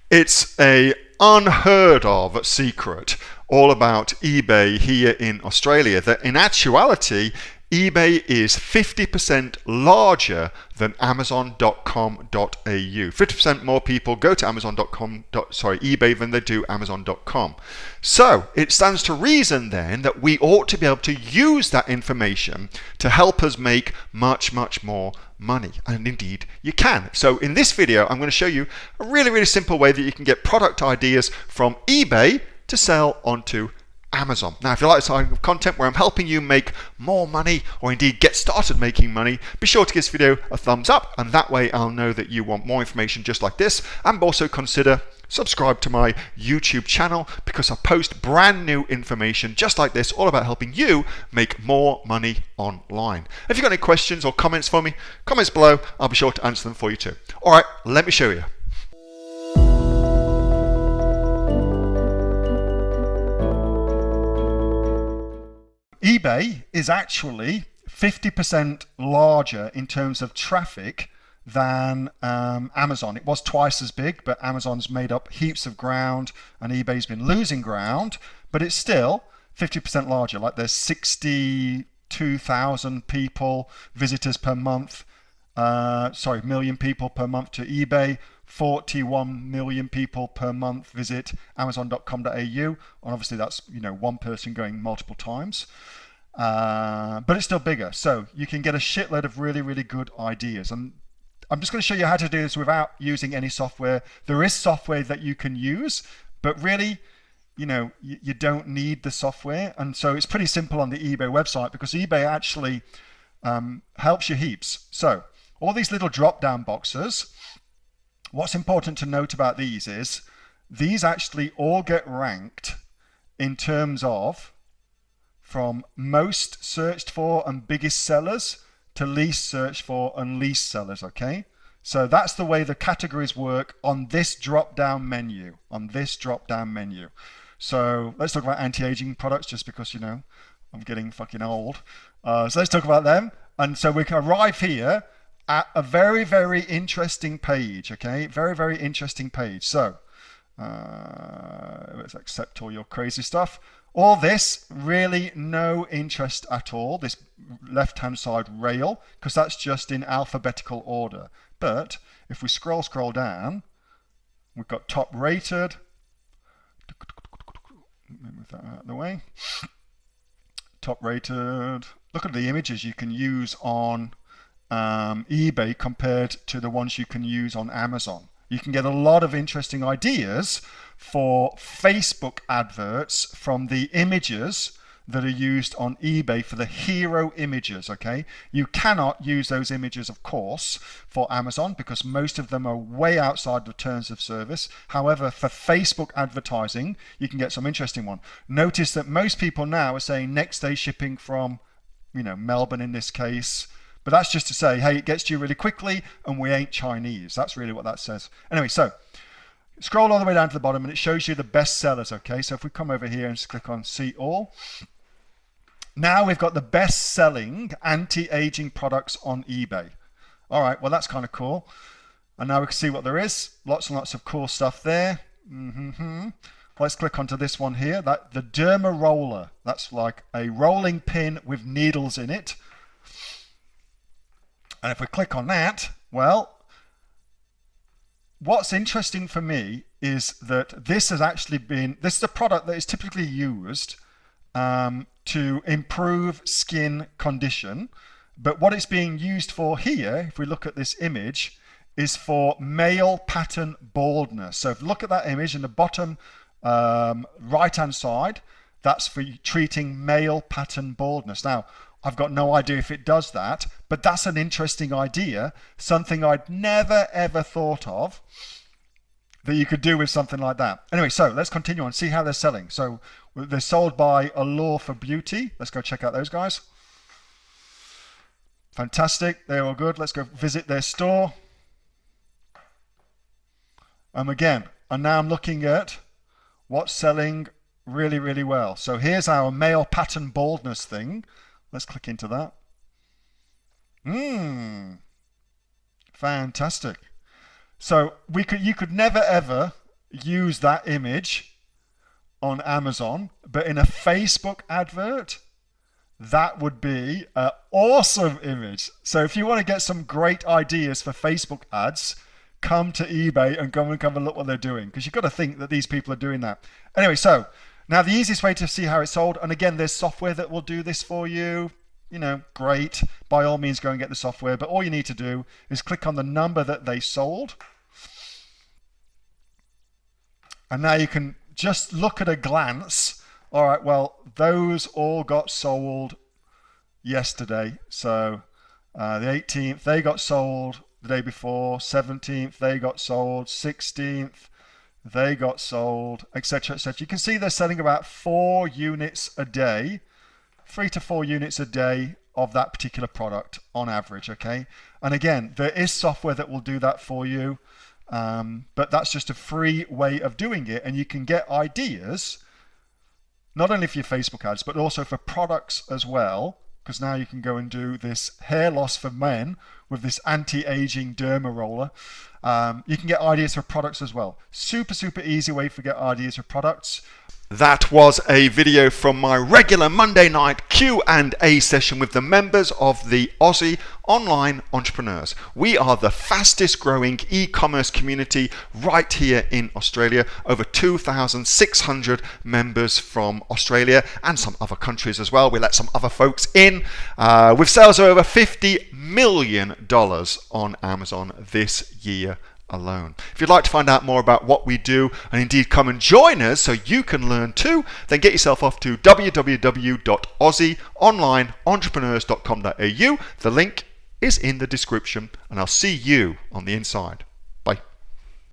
It's a unheard of secret all about eBay here in Australia that in actuality eBay is 50% larger than Amazon.com.au. 50% more people go to eBay than they do Amazon.com. So it stands to reason then that we ought to be able to use that information to help us make much, much more money. And indeed you can. So in this video I'm going to show you a really simple way that you can get product ideas from eBay to sell onto Amazon. Now, if you like this kind of content where I'm helping you make more money or indeed get started making money, be sure to give this video a thumbs up, and that way I'll know that you want more information just like this. And also consider subscribe to my YouTube channel because I post brand new information just like this, all about helping you make more money online. If you've got any questions or comments for me, comments below, I'll be sure to answer them for you too. All right, let me show you. eBay is actually 50% larger in terms of traffic than Amazon. It was twice as big, but Amazon's made up heaps of ground and eBay's been losing ground, but it's still 50% larger. Like there's 62,000 visitors per month, million people per month to eBay. 41 million people per month visit Amazon.com.au, and obviously that's one person going multiple times, but it's still bigger. So you can get a shitload of really good ideas, and I'm just going to show you how to do this without using any software. There is software that you can use, but really you don't need the software, and so it's pretty simple on the eBay website because eBay actually helps you heaps. So all these little drop down boxes, what's important to note about these is these actually all get ranked in terms of from most searched for and biggest sellers to least searched for and least sellers, okay? So that's the way the categories work on this drop down menu, So let's talk about anti-aging products just because, I'm getting fucking old. So let's talk about them. And so we can arrive here at a very interesting page, okay? Very interesting page. So let's accept all your crazy stuff. All this, really no interest at all, this left-hand side rail, because that's just in alphabetical order. But if we scroll down, we've got top rated. Move that out of the way. Top rated. Look at the images you can use on eBay compared to the ones you can use on Amazon. You can get a lot of interesting ideas for Facebook adverts from the images that are used on eBay for the hero images, okay? You cannot use those images, of course, for Amazon because most of them are way outside the terms of service. However, for Facebook advertising, you can get some interesting one. Notice that most people now are saying next day shipping from, Melbourne in this case. But that's just to say, hey, it gets to you really quickly and we ain't Chinese. That's really what that says. Anyway, so scroll all the way down to the bottom and it shows you the best sellers, okay? So if we come over here and just click on See All, now we've got the best selling anti-aging products on eBay. All right, well, that's kind of cool. And now we can see what there is. Lots and lots of cool stuff there. Let's click onto this one here, the Derma Roller. That's like a rolling pin with needles in it. And if we click on that, well, what's interesting for me is that this is a product that is typically used to improve skin condition. But what it's being used for here, if we look at this image, is for male pattern baldness. So if you look at that image in the bottom right-hand side, that's for treating male pattern baldness. Now, I've got no idea if it does that, but that's an interesting idea, something I'd never ever thought of that you could do with something like that. Anyway, so let's continue on, see how they're selling. So they're sold by Allure for Beauty. Let's go check out those guys. Fantastic, they're all good. Let's go visit their store. Again, and now I'm looking at what's selling really well. So here's our male pattern baldness thing. Let's click into that. Fantastic. So you could never ever use that image on Amazon, but in a Facebook advert, that would be an awesome image. So if you want to get some great ideas for Facebook ads, come to eBay and go and have a look what they're doing, because you've got to think that these people are doing that. Anyway, so now the easiest way to see how it's sold, and again, there's software that will do this for you. You know, great. By all means, go and get the software. But all you need to do is click on the number that they sold. And now you can just look at a glance. All right, well, those all got sold yesterday. So the 18th, they got sold the day before. 17th, they got sold. 16th, they got sold, etc., etc. You can see they're selling about 4 units a day, 3 to 4 units a day of that particular product on average, okay? And again, there is software that will do that for you, but that's just a free way of doing it, and you can get ideas not only for your Facebook ads, but also for products as well, because now you can go and do this hair loss for men with this anti-aging derma roller. You can get ideas for products as well. Super, super easy way to get ideas for products. That was a video from my regular Monday night Q&A session with the members of the Aussie Online Entrepreneurs. We are the fastest growing e-commerce community right here in Australia. Over 2,600 members from Australia and some other countries as well. We let some other folks in with sales of over $50 million on Amazon this year alone. If you'd like to find out more about what we do and indeed come and join us so you can learn too, then get yourself off to www.aussieonlineentrepreneurs.com.au. The link is in the description, and I'll see you on the inside.